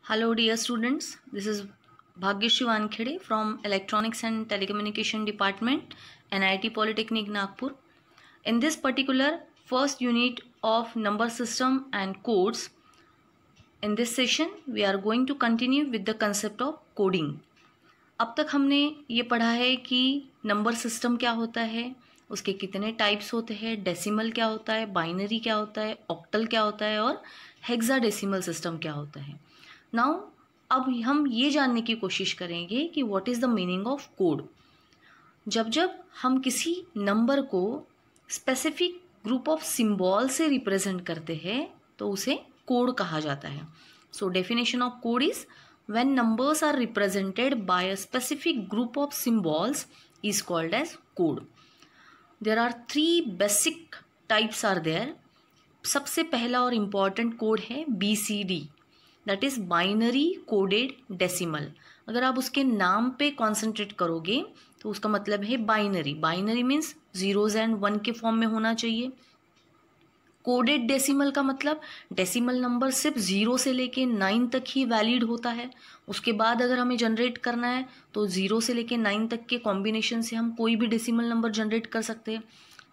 Hello dear students, this is Bhagyashree Wankhede from Electronics and Telecommunication Department, NIT Polytechnic Nagpur. In this particular first unit of number system and codes, in this session we are going to continue with the concept of coding. अब तक हमने ये पढ़ा है कि number system क्या होता है, उसके कितने टाइप्स होते हैं, डेसिमल क्या होता है, बाइनरी क्या होता है, ऑक्टल क्या होता है और हेक्साडेसिमल सिस्टम क्या होता है. नाउ अब हम ये जानने की कोशिश करेंगे कि what is the meaning of code. जब जब हम किसी नंबर को स्पेसिफिक ग्रुप ऑफ सिंबल से रिप्रेजेंट करते हैं तो उसे कोड कहा जाता है. So definition of code is when numbers are represented by a specific group of symbols is called as code. There are three basic types are there. सबसे पहला और इम्पॉर्टेंट कोड है BCD, that is binary coded decimal. अगर आप उसके नाम पे concentrate करोगे तो उसका मतलब है binary. Binary means zeros and one के फॉर्म में होना चाहिए. कोडेड डेसिमल का मतलब डेसिमल नंबर सिर्फ 0 से लेके 9 तक ही वैलिड होता है. उसके बाद अगर हमें जनरेट करना है तो 0 से लेके 9 तक के कॉम्बिनेशन से हम कोई भी डेसिमल नंबर जनरेट कर सकते हैं.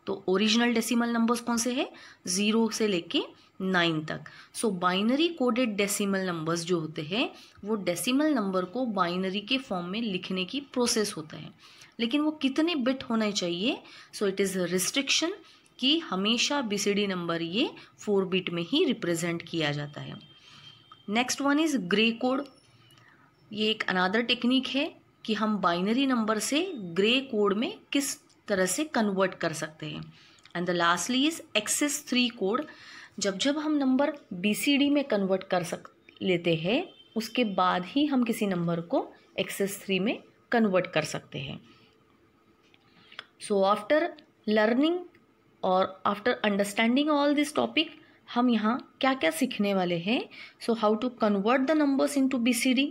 तो ओरिजिनल डेसिमल नंबर्स कौन से हैं? 0 से लेके 9 तक. सो बाइनरी कोडेड डेसिमल नंबर्स जो होते हैं वो डेसिमल नंबर को बाइनरी के फॉर्म में लिखने की प्रोसेस होता है. लेकिन वो कितने बिट होने चाहिए? सो इट इज़ रिस्ट्रिक्शन कि हमेशा BCD नंबर ये 4 बिट में ही रिप्रेजेंट किया जाता है. Next one is gray code. ये एक अनदर टेक्निक है कि हम बाइनरी नंबर से ग्रे कोड में किस तरह से कन्वर्ट कर सकते हैं. And the lastly is excess 3 code. जब जब हम नंबर BCD में कन्वर्ट कर लेते हैं उसके बाद ही हम किसी नंबर को एक्सेस 3 में कन्वर्ट कर सकते हैं. सो आफ्टर लर्निंग और after understanding all this topic हम यहाँ क्या क्या सीखने वाले हैं. So how to convert the numbers into BCD.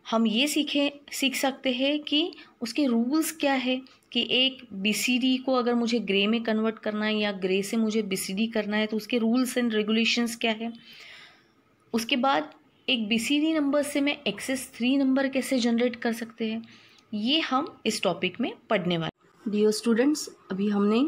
हम ये सीख सकते हैं कि उसके रूल्स क्या है कि एक BCD को अगर मुझे ग्रे में कन्वर्ट करना है या ग्रे से मुझे BCD करना है तो उसके रूल्स एंड रेगुलेशंस क्या है. उसके बाद एक BCD नंबर से मैं एक्सेस 3 नंबर कैसे जनरेट कर सकते हैं, ये हम इस टॉपिक में पढ़ने वाले. डियर स्टूडेंट्स, अभी हमने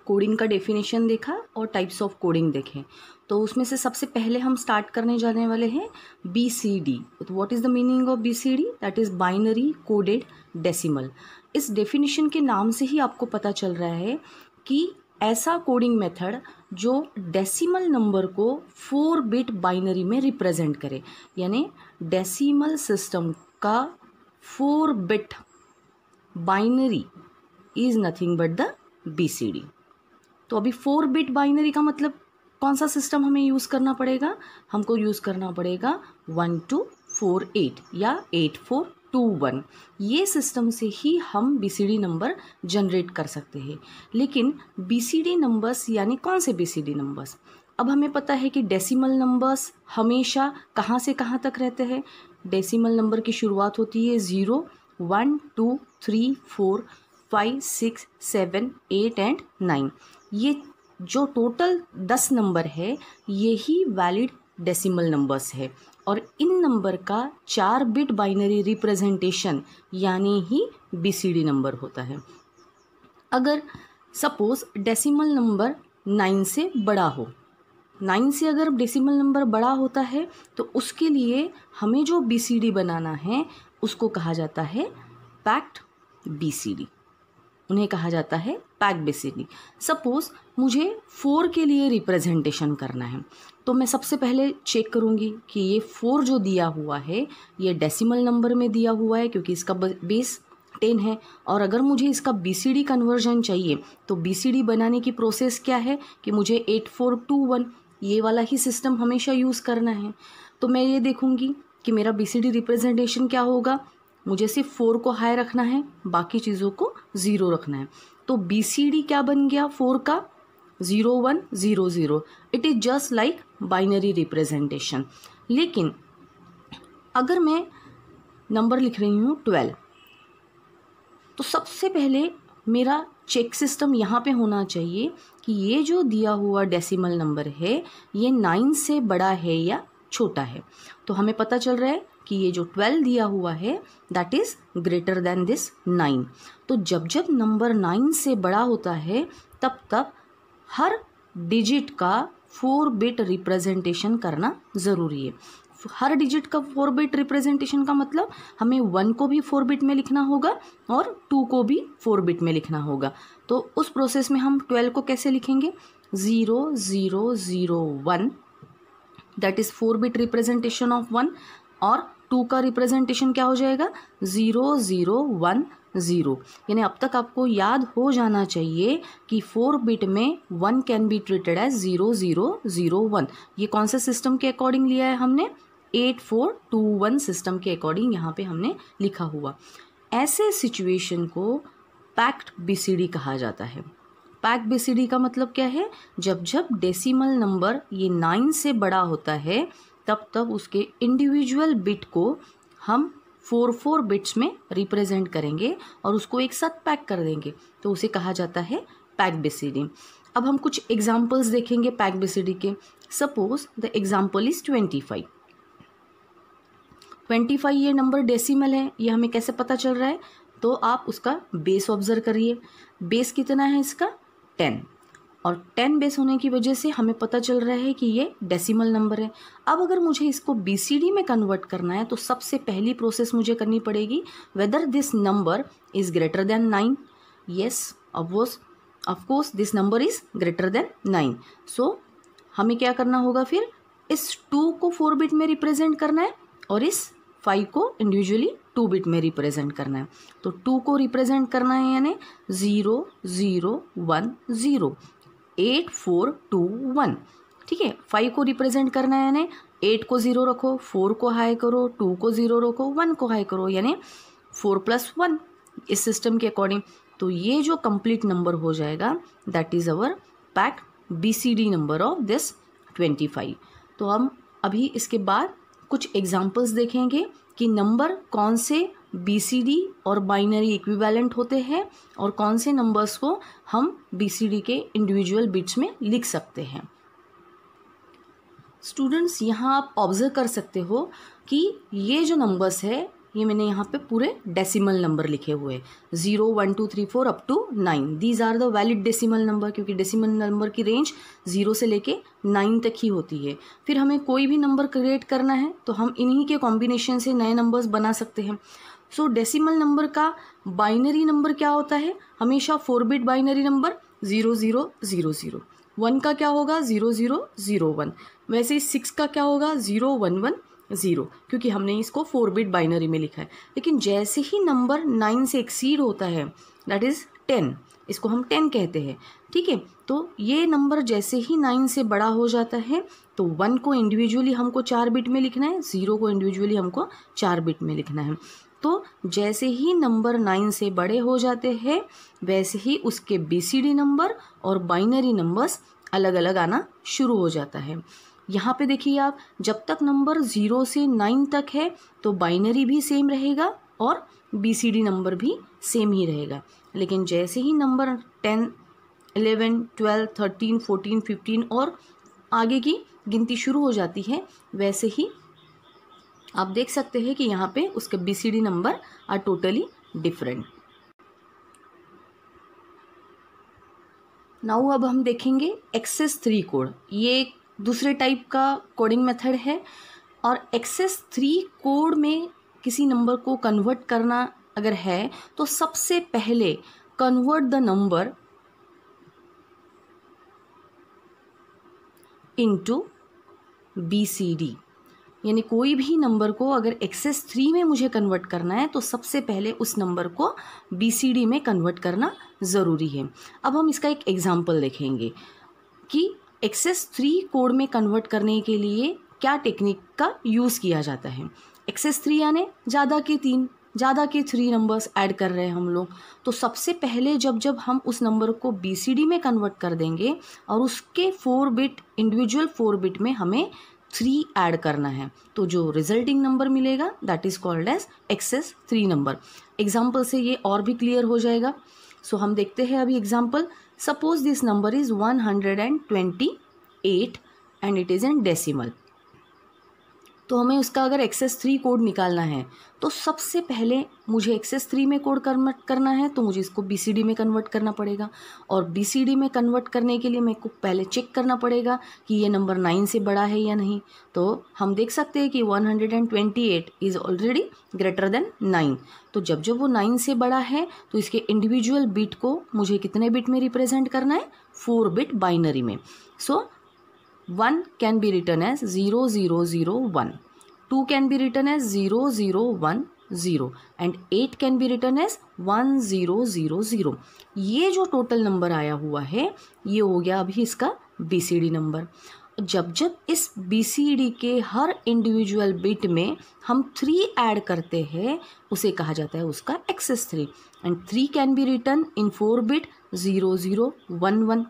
कोडिंग का डेफिनेशन देखा और टाइप्स ऑफ कोडिंग देखे. तो उसमें से सबसे पहले हम स्टार्ट करने जाने वाले हैं BCD. तो what is the meaning of BCD? That is binary coded decimal. इस डेफिनेशन के नाम से ही आपको पता चल रहा है कि ऐसा कोडिंग मेथड जो डेसिमल नंबर को 4 बिट बाइनरी में रिप्रेजेंट करे. यानी डेसिमल सिस्टम का 4 bit binary is nothing but the BCD. तो अभी 4 बिट बाइनरी का मतलब कौन सा सिस्टम हमें यूज़ करना पड़ेगा? हमको यूज़ करना पड़ेगा 1248 या 8421. ये सिस्टम से ही हम BCD नंबर जनरेट कर सकते हैं. लेकिन BCD नंबर्स यानी कौन से BCD नंबर्स? अब हमें पता है कि डेसिमल नंबर्स हमेशा कहाँ से कहाँ तक रहते हैं. डेसिमल नंबर की शुरुआत होती है 0, 1, 2, 3, 4, 5, 6, 7, 8 एंड 9. ये जो टोटल 10 नंबर है ये ही वैलिड डेसिमल नंबर्स है और इन नंबर का 4 बिट बाइनरी रिप्रेजेंटेशन यानी ही BCD नंबर होता है. अगर सपोज डेसिमल नंबर 9 से बड़ा हो, 9 से अगर डेसिमल नंबर बड़ा होता है तो उसके लिए हमें जो BCD बनाना है उसको कहा जाता है पैक्ड BCD. उन्हें कहा जाता है पैक्ड BCD. सपोज़ मुझे 4 के लिए रिप्रेजेंटेशन करना है तो मैं सबसे पहले चेक करूँगी कि ये 4 जो दिया हुआ है ये डेसिमल नंबर में दिया हुआ है क्योंकि इसका बेस 10 है. और अगर मुझे इसका BCD कन्वर्जन चाहिए तो BCD बनाने की प्रोसेस क्या है कि मुझे 8421 ये वाला ही सिस्टम हमेशा यूज़ करना है. तो मैं ये देखूँगी कि मेरा BCD रिप्रेजेंटेशन क्या होगा. मुझे सिर्फ 4 को हाई रखना है, बाकी चीज़ों को 0 रखना है. तो BCD क्या बन गया 4 का? 0100. It is just like binary representation. लेकिन अगर मैं नंबर लिख रही हूँ 12 तो सबसे पहले मेरा चेक सिस्टम यहाँ पे होना चाहिए कि ये जो दिया हुआ डेसिमल नंबर है ये 9 से बड़ा है या छोटा है। तो हमें पता चल रहा है कि ये जो 12 दिया हुआ है that is greater than this 9। तो जब जब नंबर 9 से बड़ा होता है तब तब हर डिजिट का 4 बिट रिप्रेजेंटेशन करना ज़रूरी है। हर डिजिट का 4 बिट रिप्रेजेंटेशन का मतलब हमें 1 को भी 4 बिट में लिखना होगा और 2 को भी 4 बिट में लिखना होगा। तो उस प्रोसेस में हम 12 को कैसे लिखेंगे, 0 0 0 1 that is 4 bit representation of 1, और 2 का रिप्रेजेंटेशन क्या हो जाएगा, 0 0 1 0। यानी अब तक आपको याद हो जाना चाहिए कि 4 बिट में 1 कैन बी ट्रीटेड एज 0 0 0 1। ये कौन सा सिस्टम के अकॉर्डिंग लिया है हमने, 8421 सिस्टम के अकॉर्डिंग यहाँ पे हमने लिखा हुआ। ऐसे सिचुएशन को पैक्ड बीसीडी कहा जाता है। पैक्ड बीसीडी का मतलब क्या है, जब जब डेसिमल नंबर ये 9 से बड़ा होता है तब तब उसके इंडिविजुअल बिट को हम 4 बिट्स में रिप्रेजेंट करेंगे और उसको एक साथ पैक कर देंगे, तो उसे कहा जाता है पैक्ड बीसीडी। अब हम कुछ एग्जाम्पल्स देखेंगे पैक्ड बीसीडी के। Suppose the example is 25। 25 ये नंबर डेसिमल है, ये हमें कैसे पता चल रहा है, तो आप उसका बेस ऑब्जर्व करिए। बेस कितना है इसका, 10, और 10 बेस होने की वजह से हमें पता चल रहा है कि ये डेसिमल नंबर है। अब अगर मुझे इसको बीसीडी में कन्वर्ट करना है तो सबसे पहली प्रोसेस मुझे करनी पड़ेगी, whether this number is greater than 9। Yes, of course this number is greater than 9। सो हमें क्या करना होगा, फिर इस 2 को 4 बिट में रिप्रेजेंट करना है और इस 5 को इंडिविजुअली 2 बिट में रिप्रेजेंट करना है। तो 2 को रिप्रेजेंट करना है यानी 0 0 1 0 8 4 2 1, ठीक है। 5 को रिप्रेजेंट करना है यानी 8 को 0 रखो, 4 को हाई करो, 2 को 0 रखो, 1 को हाई करो, यानी 4 + 1 इस सिस्टम के अकॉर्डिंग। तो ये जो कंप्लीट नंबर हो जाएगा that is our packed BCD number of this 25। तो हम अभी इसके बाद कुछ एग्जाम्पल्स देखेंगे कि नंबर कौन से बीसीडी और बाइनरी इक्विवेलेंट होते हैं और कौन से नंबर्स को हम बीसीडी के इंडिविजुअल बिट्स में लिख सकते हैं। स्टूडेंट्स, यहाँ आप ऑब्जर्व कर सकते हो कि ये जो नंबर्स है ये मैंने यहाँ पे पूरे डेसिमल नंबर लिखे हुए, 0 1 2 3 4 up to 9। These are the valid decimal number, क्योंकि डेसिमल नंबर की रेंज 0 से लेके 9 तक ही होती है। फिर हमें कोई भी नंबर क्रिएट करना है तो हम इन्हीं के कॉम्बिनेशन से नए नंबर्स बना सकते हैं। सो डेसिमल नंबर का बाइनरी नंबर क्या होता है, हमेशा 4 बिट बाइनरी नंबर 0 0 0 0। 1 का क्या होगा, 0 0 0 1। वैसे ही 6 का क्या होगा, 0 1 1 0, क्योंकि हमने इसको 4 बिट बाइनरी में लिखा है। लेकिन जैसे ही नंबर 9 से एक्सीड होता है दैट इज़ 10, इसको हम 10 कहते हैं, ठीक है। तो ये नंबर जैसे ही 9 से बड़ा हो जाता है तो 1 को इंडिविजुअली हमको 4 बिट में लिखना है, 0 को इंडिविजुअली हमको 4 बिट में लिखना है। तो जैसे ही नंबर 9 से बड़े हो जाते हैं वैसे ही उसके बीसीडी नंबर और बाइनरी नंबर्स अलग अलग आना शुरू हो जाता है। यहाँ पे देखिए आप, जब तक नंबर 0 से 9 तक है तो बाइनरी भी सेम रहेगा और बीसीडी नंबर भी सेम ही रहेगा। लेकिन जैसे ही नंबर 10 11 12 13 14 15 और आगे की गिनती शुरू हो जाती है वैसे ही आप देख सकते हैं कि यहाँ पे उसके BCD number are totally different. Now अब हम देखेंगे एक्सेस 3 कोड। ये दूसरे टाइप का कोडिंग मेथड है और एक्सेस 3 कोड में किसी नंबर को कन्वर्ट करना अगर है तो सबसे पहले convert the number into BCD. यानी कोई भी नंबर को अगर एक्सेस 3 में मुझे कन्वर्ट करना है तो सबसे पहले उस नंबर को बीसीडी में कन्वर्ट करना ज़रूरी है। अब हम इसका एक एग्जांपल देखेंगे कि एक्सेस 3 कोड में कन्वर्ट करने के लिए क्या टेक्निक का यूज़ किया जाता है। एक्सेस 3 यानी ज़्यादा के 3 नंबर्स ऐड कर रहे हैं हम लोग। तो सबसे पहले जब हम उस नंबर को बीसीडी में कन्वर्ट कर देंगे और उसके 4 बिट इंडिविजुअल 4 बिट में हमें 3 ऐड करना है तो जो रिजल्टिंग नंबर मिलेगा that is called as excess 3 number. Example से ये और भी क्लियर हो जाएगा। सो हम देखते हैं अभी example. Suppose this number is 128 and it is in decimal. तो हमें उसका अगर एक्सेस 3 कोड निकालना है तो सबसे पहले मुझे एक्सेस 3 में कोड कन्वर्ट करना है, तो मुझे इसको BCD में कन्वर्ट करना पड़ेगा। और BCD में कन्वर्ट करने के लिए मेरे को पहले चेक करना पड़ेगा कि ये नंबर 9 से बड़ा है या नहीं। तो हम देख सकते हैं कि 128 इज़ ऑलरेडी ग्रेटर देन 9। तो जब जब वो 9 से बड़ा है तो इसके इंडिविजुअल बिट को मुझे कितने बिट में रिप्रेजेंट करना है, 4 बिट बाइनरी में। सो 1 can be written as 0001, 2 can be written as 0010 and 8 can be written as 1000। ये जो टोटल नंबर आया हुआ है ये हो गया अभी इसका BCD नंबर। जब जब इस BCD के हर इंडिविजुअल बिट में हम 3 ऐड करते हैं उसे कहा जाता है उसका excess 3। And 3 can be written in 4 bit 0011,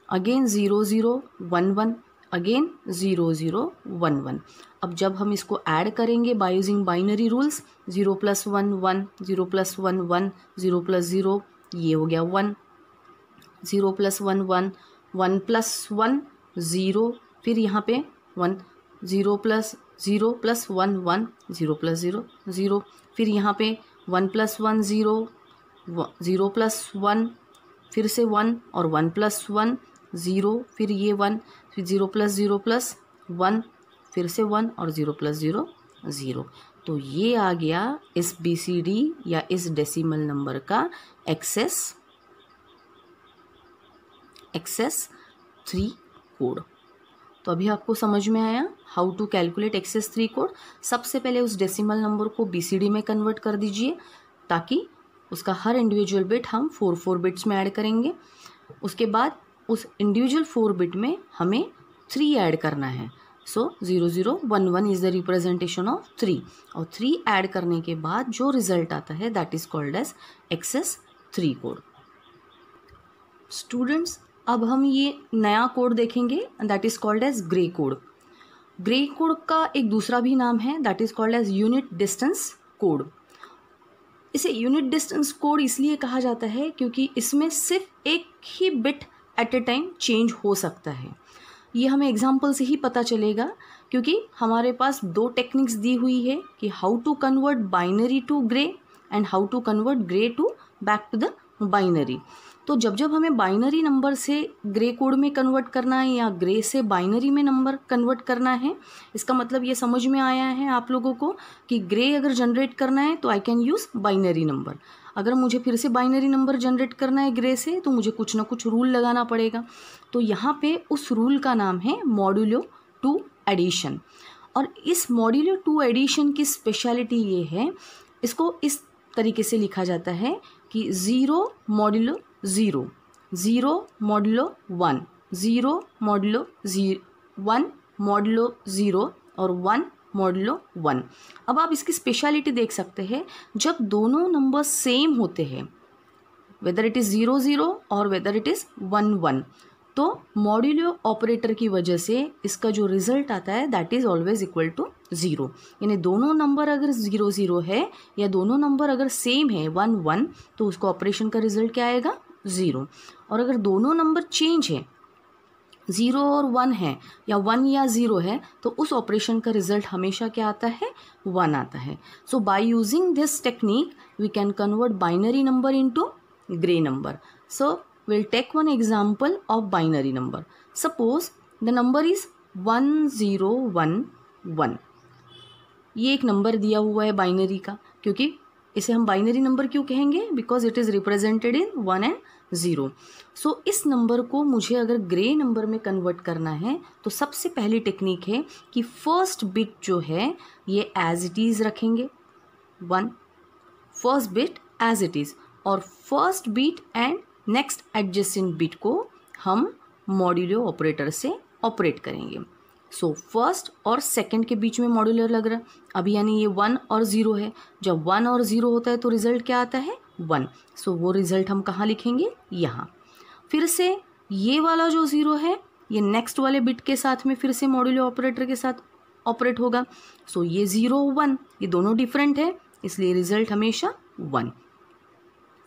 again 0011, again 0011। अब जब हम इसको ऐड करेंगे बाय यूजिंग बाइनरी रूल्स, 0 + 1 1, 0 + 1 1, 0 + 0 ये हो गया 1, 0 + 1 1, 1 + 1 0, फिर यहाँ पे 1, 0 + 0 + 1 1, 0 + 0 0, फिर यहाँ पे 1 + 1 0, 0 + 1, फिर से 1 और 1 + 1 0, फिर ये 1, फिर 0 + 0 + 1, फिर से 1 और 0 + 0 0। तो ये आ गया इस BCD या इस डेसिमल नंबर का एक्सेस 3 कोड। तो अभी आपको समझ में आया how to calculate excess 3 code. सबसे पहले उस डेसिमल नंबर को BCD में कन्वर्ट कर दीजिए ताकि उसका हर इंडिविजुअल बिट हम 4 बिट्स में ऐड करेंगे। उसके बाद उस इंडिविजुअल 4 बिट में हमें 3 ऐड करना है। सो 0011 इज़ द रिप्रेजेंटेशन ऑफ 3 और 3 ऐड करने के बाद जो रिजल्ट आता है that is called as excess 3 code. Students अब हम ये नया कोड देखेंगे that is called as Gray code. Gray code का एक दूसरा भी नाम है that is called as unit distance code. इसे यूनिट डिस्टेंस कोड इसलिए कहा जाता है क्योंकि इसमें सिर्फ एक ही bit at a time change हो सकता है। ये हमें एग्जाम्पल से ही पता चलेगा क्योंकि हमारे पास 2 टेक्निक्स दी हुई है कि how to convert binary to gray and how to convert gray to back to the binary. तो जब जब हमें बाइनरी नंबर से ग्रे कोड में कन्वर्ट करना है या ग्रे से बाइनरी में नंबर कन्वर्ट करना है, इसका मतलब ये समझ में आया है आप लोगों को कि ग्रे अगर जनरेट करना है तो I can use binary number. अगर मुझे फिर से बाइनरी नंबर जनरेट करना है ग्रे से तो मुझे कुछ ना कुछ रूल लगाना पड़ेगा। तो यहाँ पे उस रूल का नाम है मॉड्यूलो 2 एडिशन। और इस मॉड्यूलो 2 एडिशन की स्पेशलिटी ये है, इसको इस तरीके से लिखा जाता है कि 0 मॉड्यूलो 0, 0 मॉड्यूलो 1, 0 मॉड्यूलो 1 मॉड्यूलो 0 और 1 मॉड्यूलो 1। अब आप इसकी स्पेशलिटी देख सकते हैं, जब दोनों नंबर सेम होते हैं वेदर इट इज़ 0 0 और वेदर इट इज़ 1 1, तो मॉड्यूलो ऑपरेटर की वजह से इसका जो रिजल्ट आता है that is always equal to 0। यानी दोनों नंबर अगर 0 0 है या दोनों नंबर अगर सेम है 1 1 तो उसका ऑपरेशन का रिजल्ट क्या आएगा 0। और अगर दोनों नंबर चेंज है 0 और 1 है या 1 या 0 है तो उस ऑपरेशन का रिजल्ट हमेशा क्या आता है 1 आता है। So by using this technique we can convert binary number into Gray number. So we'll take one example of binary number. Suppose the number is 1011। ये एक नंबर दिया हुआ है बाइनरी का, क्योंकि इसे हम बाइनरी नंबर क्यों कहेंगे, because it is represented in 1 and 0। सो इस नंबर को मुझे अगर ग्रे नंबर में कन्वर्ट करना है तो सबसे पहली टेक्निक है कि फर्स्ट बिट जो है ये एज इट इज़ रखेंगे 1, first bit as it is, और first bit and next adjacent bit को हम मॉड्यूलो ऑपरेटर से ऑपरेट करेंगे। सो फर्स्ट और सेकंड के बीच में मॉड्यूलर लग रहा है अभी, यानी ये 1 और 0 है। जब 1 और 0 होता है तो रिजल्ट क्या आता है 1। सो वो रिजल्ट हम कहाँ लिखेंगे, यहाँ। फिर से ये वाला जो 0 है ये नेक्स्ट वाले बिट के साथ में फिर से मॉड्यूलो ऑपरेटर के साथ ऑपरेट होगा। सो ये 0 1 ये दोनों डिफरेंट है, इसलिए रिजल्ट हमेशा 1।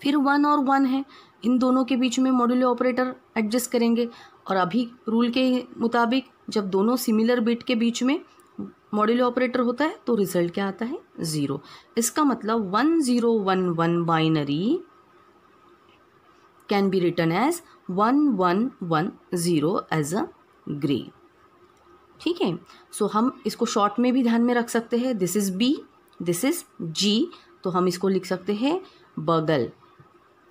फिर 1 और 1 है, इन दोनों के बीच में मॉड्यूलो ऑपरेटर एडजस्ट करेंगे, और अभी रूल के मुताबिक जब दोनों सिमिलर बिट के बीच में मॉड्यूलो ऑपरेटर होता है तो रिजल्ट क्या आता है 0। इसका मतलब 1011 binary can be written as 1110 as a gray. ठीक है, सो हम इसको शॉर्ट में भी ध्यान में रख सकते हैं। This is B, this is G, तो हम इसको लिख सकते हैं बगल,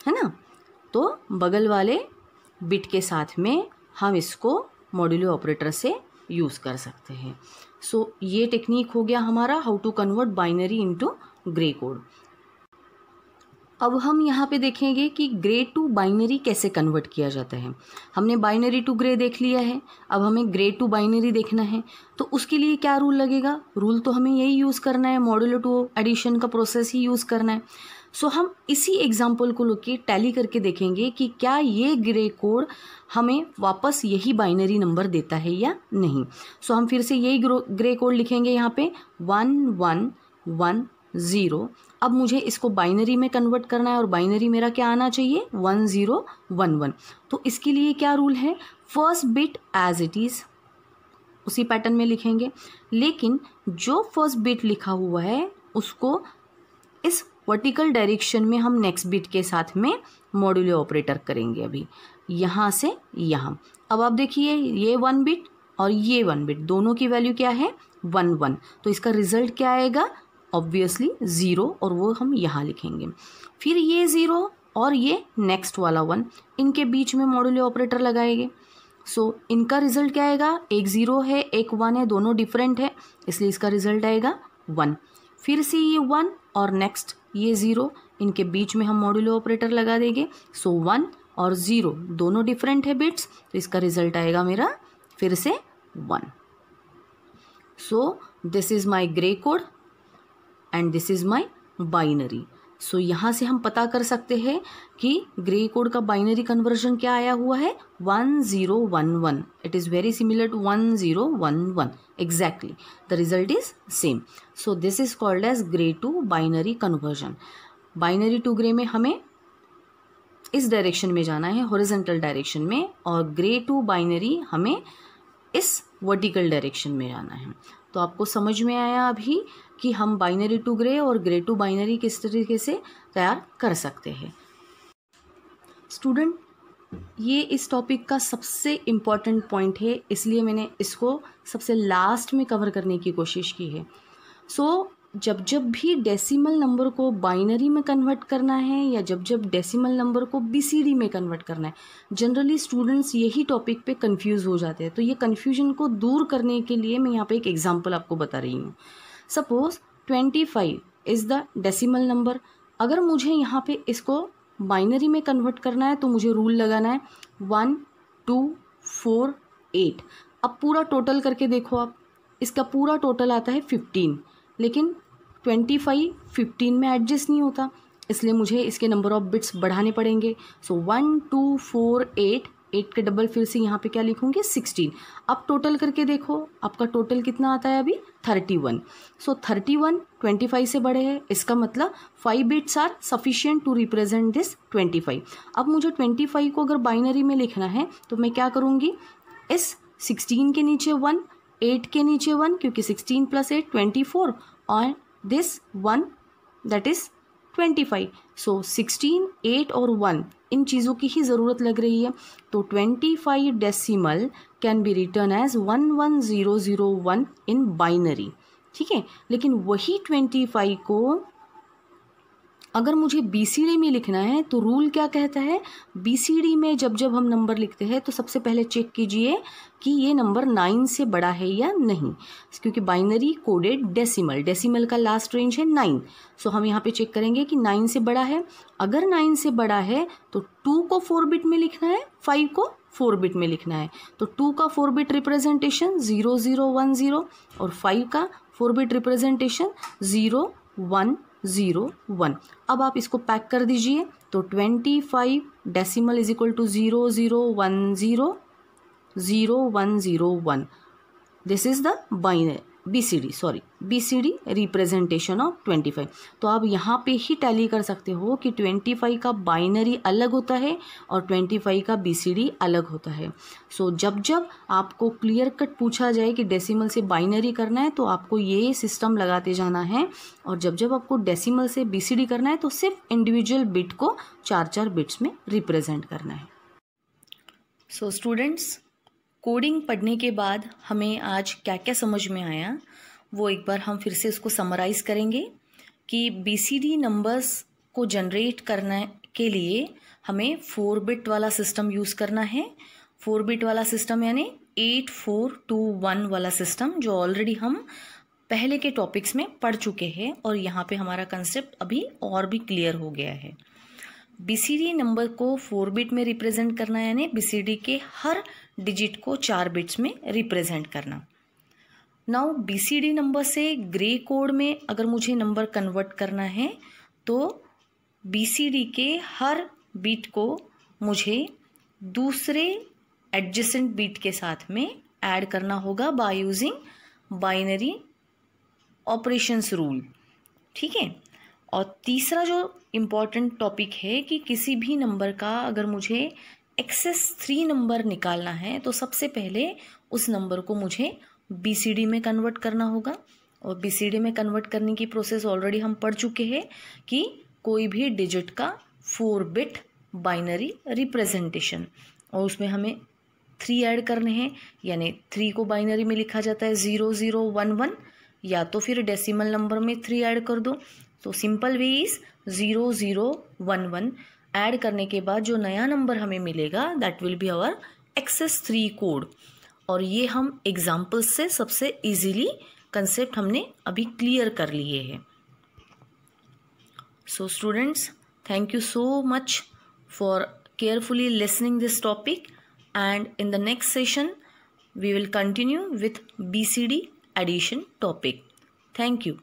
है ना। तो बगल वाले बिट के साथ में हम इसको मॉड्यूलो ऑपरेटर से यूज़ कर सकते हैं। सो ये टेक्निक हो गया हमारा how to convert binary into Gray code. अब हम यहाँ पे देखेंगे कि ग्रे टू बाइनरी कैसे कन्वर्ट किया जाता है। हमने बाइनरी टू ग्रे देख लिया है, अब हमें ग्रे टू बाइनरी देखना है। तो उसके लिए क्या रूल लगेगा? रूल तो हमें यही यूज़ करना है, मॉड्यूलो टू एडिशन का प्रोसेस ही यूज़ करना है। सो हम इसी एग्जाम्पल को लेके टैली करके देखेंगे कि क्या ये ग्रे कोड हमें वापस यही बाइनरी नंबर देता है या नहीं। सो हम फिर से यही ग्रे कोड लिखेंगे यहाँ पे 1110। अब मुझे इसको बाइनरी में कन्वर्ट करना है और बाइनरी मेरा क्या आना चाहिए 1011। तो इसके लिए क्या रूल है? First bit as it is उसी पैटर्न में लिखेंगे, लेकिन जो फर्स्ट बिट लिखा हुआ है उसको इस वर्टिकल डायरेक्शन में हम नेक्स्ट बिट के साथ में मॉड्यूलो ऑपरेटर करेंगे। अभी यहाँ से यहाँ, अब आप देखिए ये 1 बिट और ये 1 बिट दोनों की वैल्यू क्या है 11। तो इसका रिजल्ट क्या आएगा? ऑब्वियसली 0, और वो हम यहाँ लिखेंगे। फिर ये 0 और ये नेक्स्ट वाला 1, इनके बीच में मॉड्यूलो ऑपरेटर लगाएंगे। सो इनका रिजल्ट क्या आएगा? एक 0 है एक 1 है, दोनों डिफरेंट है, इसलिए इसका रिजल्ट आएगा 1। फिर से ये 1 और नेक्स्ट ये 0, इनके बीच में हम मॉड्यूलो ऑपरेटर लगा देंगे। सो 1 और 0 दोनों डिफरेंट है बिट्स, तो इसका रिजल्ट आएगा मेरा फिर से 1। So this is my Gray code and this is my binary. So यहाँ से हम पता कर सकते हैं कि ग्रे कोड का बाइनरी कन्वर्जन क्या आया हुआ है 1011। It is very similar to 1011 exactly, the result is same. So this is called as Gray to binary conversion. Binary to Gray में हमें इस डायरेक्शन में जाना है, हॉरिजॉन्टल डायरेक्शन में, और ग्रे टू बाइनरी हमें इस वर्टिकल डायरेक्शन में जाना है। तो आपको समझ में आया अभी कि हम बाइनरी टू ग्रे और ग्रे टू बाइनरी किस तरीके से तैयार कर सकते हैं। स्टूडेंट, ये इस टॉपिक का सबसे इम्पॉर्टेंट पॉइंट है, इसलिए मैंने इसको सबसे लास्ट में कवर करने की कोशिश की है। सो जब जब भी डेसिमल नंबर को बाइनरी में कन्वर्ट करना है या जब जब डेसिमल नंबर को बीसीडी में कन्वर्ट करना है, जनरली स्टूडेंट्स यही टॉपिक पे कंफ्यूज हो जाते हैं। तो ये कन्फ्यूजन को दूर करने के लिए मैं यहाँ पे एक एग्जांपल आपको बता रही हूँ। Suppose 25 is the decimal number. अगर मुझे यहाँ पे इसको बाइनरी में कन्वर्ट करना है तो मुझे रूल लगाना है 1 2 4 8। अब पूरा टोटल करके देखो आप, इसका पूरा टोटल आता है 15, लेकिन 25 15 में एडजस्ट नहीं होता, इसलिए मुझे इसके नंबर ऑफ बिट्स बढ़ाने पड़ेंगे। सो 1 2 4 8 के डबल फिर से यहाँ पे क्या लिखूँगी 16। अब टोटल करके देखो आपका टोटल कितना आता है अभी 31। सो 31 25 से बड़े है, इसका मतलब 5 bits are sufficient to represent this 25। अब मुझे 25 को अगर बाइनरी में लिखना है तो मैं क्या करूँगी, इस 16 के नीचे 1, 8 के नीचे 1, क्योंकि 16 + 8 24, और दिस 1 दैट इज़ 25। सो 16 8 और 1 इन चीज़ों की ही ज़रूरत लग रही है। तो 25 decimal can be written as 11001 in binary, ठीक है। लेकिन वही 25 को अगर मुझे बीसीडी में लिखना है तो रूल क्या कहता है, बीसीडी में जब जब हम नंबर लिखते हैं तो सबसे पहले चेक कीजिए कि ये नंबर 9 से बड़ा है या नहीं, क्योंकि बाइनरी कोडेड डेसिमल का लास्ट रेंज है 9। सो हम यहाँ पे चेक करेंगे कि 9 से बड़ा है। अगर 9 से बड़ा है तो 2 को 4 बिट में लिखना है, 5 को 4 बिट में लिखना है। तो 2 का 4 बिट रिप्रेजेंटेशन 0010 और 5 का 4 बिट रिप्रेजेंटेशन 0101। अब आप इसको पैक कर दीजिए। तो 25 decimal is equal to 001001। This is the binary, BCD representation of 25। तो आप यहाँ पे ही टैली कर सकते हो कि 25 का बाइनरी अलग होता है और 25 का BCD अलग होता है। सो जब जब आपको क्लियर कट पूछा जाए कि डेसिमल से बाइनरी करना है तो आपको ये सिस्टम लगाते जाना है, और जब जब आपको डेसिमल से BCD करना है तो सिर्फ इंडिविजुअल बिट को 4-4 बिट्स में रिप्रेजेंट करना है। सो स्टूडेंट्स, कोडिंग पढ़ने के बाद हमें आज क्या क्या समझ में आया वो एक बार हम फिर से इसको समराइज़ करेंगे कि BCD नंबर्स को जनरेट करने के लिए हमें 4 बिट वाला सिस्टम यूज़ करना है। 4 बिट वाला सिस्टम यानी 8421 वाला सिस्टम, जो ऑलरेडी हम पहले के टॉपिक्स में पढ़ चुके हैं और यहाँ पे हमारा कंसेप्ट अभी और भी क्लियर हो गया है। BCD नंबर को 4 बिट में रिप्रेजेंट करना यानी BCD के हर डिजिट को 4 बिट्स में रिप्रेजेंट करना। नाउ BCD नंबर से ग्रे कोड में अगर मुझे नंबर कन्वर्ट करना है तो BCD के हर बिट को मुझे दूसरे एडजेसेंट बिट के साथ में ऐड करना होगा by using binary operations rule. ठीक है। और तीसरा जो इम्पॉर्टेंट टॉपिक है कि किसी भी नंबर का अगर मुझे एक्सेस 3 नंबर निकालना है तो सबसे पहले उस नंबर को मुझे BCD में कन्वर्ट करना होगा। और BCD में कन्वर्ट करने की प्रोसेस ऑलरेडी हम पढ़ चुके हैं कि कोई भी डिजिट का 4 बिट बाइनरी रिप्रेजेंटेशन, और उसमें हमें 3 ऐड करने हैं, यानी 3 को बाइनरी में लिखा जाता है 0011, या तो फिर डेसिमल नंबर में 3 ऐड कर दो। तो सिंपल वे इज 0011 ऐड करने के बाद जो नया नंबर हमें मिलेगा that will be our excess 3 code. और ये हम एग्जाम्पल्स से सबसे इजीली कंसेप्ट हमने अभी क्लियर कर लिए हैं। So students, thank you so much for carefully listening this topic, and in the next session we will continue with BCD addition topic. Thank you.